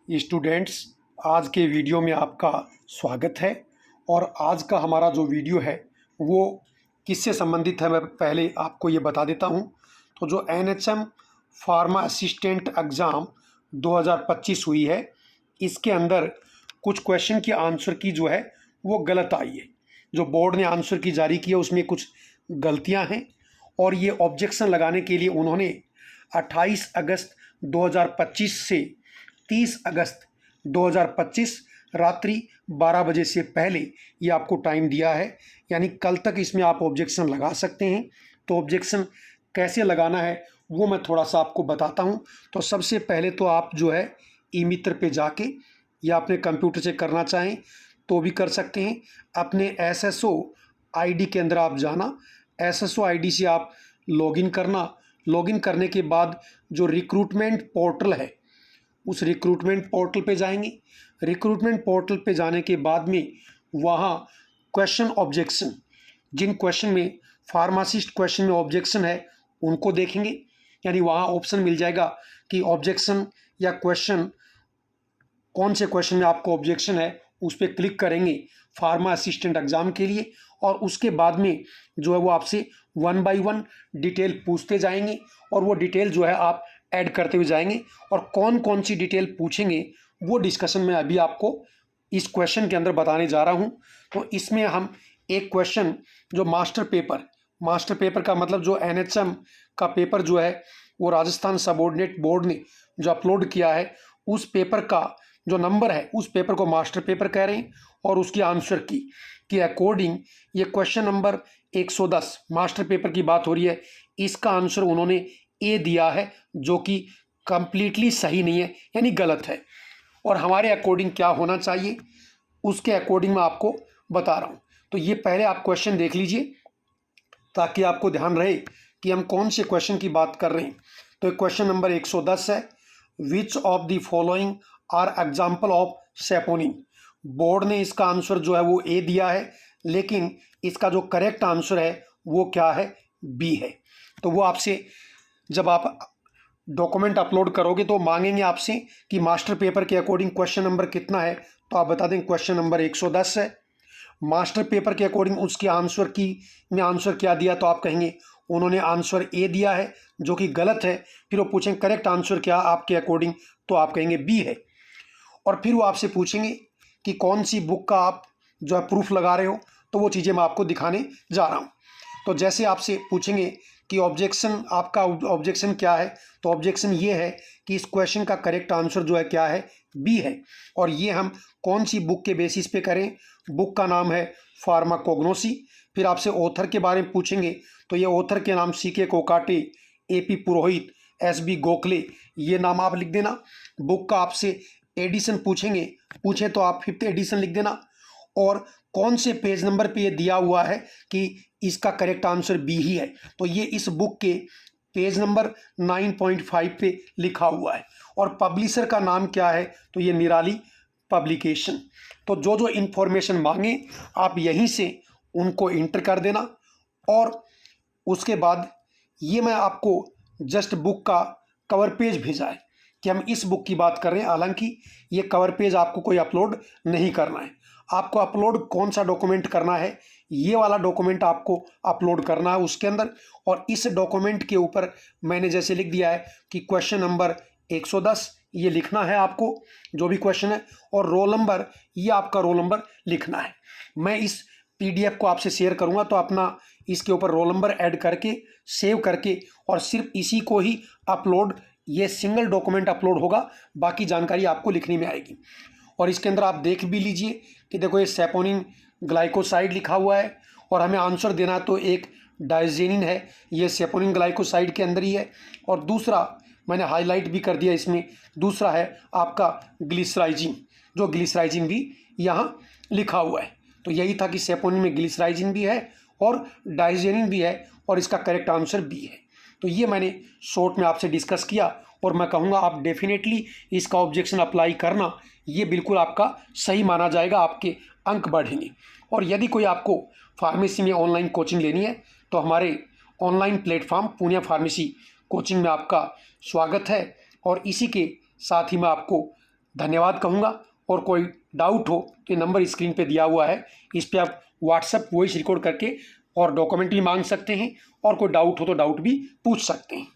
Students, आज के video में आपका स्वागत है। और आज का हमारा जो वीडियो है वो किससे संबंधित है, मैं पहले आपको ये बता देता हूँ। तो जो NHM फार्मा असिस्टेंट एग्ज़ाम 2025 हुई है, इसके अंदर कुछ क्वेश्चन की आंसर की जो है वो गलत आई है। जो बोर्ड ने आंसर की जारी की है उसमें कुछ गलतियां हैं, और ये ऑब्जेक्शन लगाने के लिए उन्होंने 28 अगस्त 2025 से 30 अगस्त 2025 रात्रि 12 बजे से पहले ये आपको टाइम दिया है, यानी कल तक इसमें आप ऑब्जेक्शन लगा सकते हैं। तो ऑब्जेक्शन कैसे लगाना है वो मैं थोड़ा सा आपको बताता हूँ। तो सबसे पहले तो आप जो है ई मित्र पे जाके या अपने कंप्यूटर से करना चाहें तो भी कर सकते हैं। अपने SSO ID के अंदर आप जाना, SSO ID से आप लॉगिन करना। लॉगिन करने के बाद जो रिक्रूटमेंट पोर्टल है उस रिक्रूटमेंट पोर्टल पे जाएंगे। रिक्रूटमेंट पोर्टल पे जाने के बाद में वहाँ क्वेश्चन ऑब्जेक्शन, जिन क्वेश्चन में फार्मासिस्ट क्वेश्चन में ऑब्जेक्शन है उनको देखेंगे, यानी वहाँ ऑप्शन मिल जाएगा कि ऑब्जेक्शन या क्वेश्चन, कौन से क्वेश्चन में आपको ऑब्जेक्शन है उस पर क्लिक करेंगे फार्मा असिस्टेंट एग्ज़ाम के लिए। और उसके बाद में जो है वो आपसे 1 बाय 1 डिटेल पूछते जाएंगे, और वो डिटेल जो है आप ऐड करते हुए जाएंगे। और कौन कौन सी डिटेल पूछेंगे वो डिस्कशन में अभी आपको इस क्वेश्चन के अंदर बताने जा रहा हूँ। तो इसमें हम एक क्वेश्चन जो मास्टर पेपर का मतलब जो NHM का पेपर जो है वो राजस्थान सबऑर्डिनेट बोर्ड ने जो अपलोड किया है उस पेपर का जो नंबर है उस पेपर को मास्टर पेपर कह रहे हैं। और उसकी आंसर की अकॉर्डिंग ये क्वेश्चन नंबर 110 मास्टर पेपर की बात हो रही है, इसका आंसर उन्होंने ए दिया है जो कि कंप्लीटली सही नहीं है, यानी गलत है। और हमारे अकॉर्डिंग क्या होना चाहिए उसके अकॉर्डिंग मैं आपको बता रहा हूँ। तो ये पहले आप क्वेश्चन देख लीजिए ताकि आपको ध्यान रहे कि हम कौन से क्वेश्चन की बात कर रहे हैं। तो क्वेश्चन नंबर 110 है, which of the following are example of saponin. Board ने इसका आंसर जो है वो ए दिया है, लेकिन इसका जो करेक्ट आंसर है वो क्या है, बी है। तो वो आपसे जब आप डॉक्यूमेंट अपलोड करोगे तो मांगेंगे आपसे कि मास्टर पेपर के अकॉर्डिंग क्वेश्चन नंबर कितना है, तो आप बता दें क्वेश्चन नंबर 110 है। मास्टर पेपर के अकॉर्डिंग उसके आंसर की में आंसर क्या दिया, तो आप कहेंगे उन्होंने आंसर ए दिया है जो कि गलत है। फिर वो पूछेंगे करेक्ट आंसर क्या आपके अकॉर्डिंग, तो आप कहेंगे बी है। और फिर वो आपसे पूछेंगे कि कौन सी बुक का आप जो है प्रूफ लगा रहे हो, तो वो चीज़ें मैं आपको दिखाने जा रहा हूँ। तो जैसे आपसे पूछेंगे कि ऑब्जेक्शन, आपका ऑब्जेक्शन क्या है, तो ऑब्जेक्शन ये है कि इस क्वेश्चन का करेक्ट आंसर जो है क्या है, बी है। और ये हम कौन सी बुक के बेसिस पे करें, बुक का नाम है फार्माकोग्नोसी। फिर आपसे ऑथर के बारे में पूछेंगे, तो ये ऑथर के नाम CK कोकाटे, AP पुरोहित, SB गोखले, ये नाम आप लिख देना। बुक का आपसे एडिशन पूछें तो आप 5th एडिशन लिख देना। और कौन से पेज नंबर पे ये दिया हुआ है कि इसका करेक्ट आंसर बी ही है, तो ये इस बुक के पेज नंबर 9.5 पे लिखा हुआ है। और पब्लिशर का नाम क्या है, तो ये निराली पब्लिकेशन। तो जो जो इन्फॉर्मेशन मांगे आप यहीं से उनको इंटर कर देना। और उसके बाद ये मैं आपको जस्ट बुक का कवर पेज भेजा है कि हम इस बुक की बात कर रहे हैं, हालांकि ये कवर पेज आपको कोई अपलोड नहीं करना है। आपको अपलोड कौन सा डॉक्यूमेंट करना है, ये वाला डॉक्यूमेंट आपको अपलोड करना है उसके अंदर। और इस डॉक्यूमेंट के ऊपर मैंने जैसे लिख दिया है कि क्वेश्चन नंबर 110 ये लिखना है आपको, जो भी क्वेश्चन है। और रोल नंबर, ये आपका रोल नंबर लिखना है। मैं इस PDF को आपसे शेयर करूंगा, तो अपना इसके ऊपर रोल नंबर ऐड करके सेव करके और सिर्फ इसी को ही अपलोड, ये सिंगल डॉक्यूमेंट अपलोड होगा, बाकी जानकारी आपको लिखने में आएगी। और इसके अंदर आप देख भी लीजिए कि देखो ये सेपोनिन ग्लाइकोसाइड लिखा हुआ है, और हमें आंसर देना तो एक डाइजेनिन है, ये सेपोनिन ग्लाइकोसाइड के अंदर ही है। और दूसरा मैंने हाईलाइट भी कर दिया इसमें, दूसरा है आपका ग्लिसराइजिन, जो ग्लिसराइजिन भी यहाँ लिखा हुआ है। तो यही था कि सेपोनिन में ग्लिसराइजिन भी है और डाइजेनिन भी है, और इसका करेक्ट आंसर बी है। तो ये मैंने शॉर्ट में आपसे डिस्कस किया, और मैं कहूँगा आप डेफिनेटली इसका ऑब्जेक्शन अप्लाई करना, ये बिल्कुल आपका सही माना जाएगा, आपके अंक बढ़ेंगे। और यदि कोई आपको फार्मेसी में ऑनलाइन कोचिंग लेनी है तो हमारे online platform Puniya pharmacy coaching में आपका स्वागत है। और इसी के साथ ही मैं आपको धन्यवाद कहूँगा। और कोई डाउट हो तो ये नंबर स्क्रीन पे दिया हुआ है, इस पे आप व्हाट्सएप वॉइस रिकॉर्ड करके और डॉक्यूमेंट भी मांग सकते हैं, और कोई डाउट हो तो डाउट भी पूछ सकते हैं।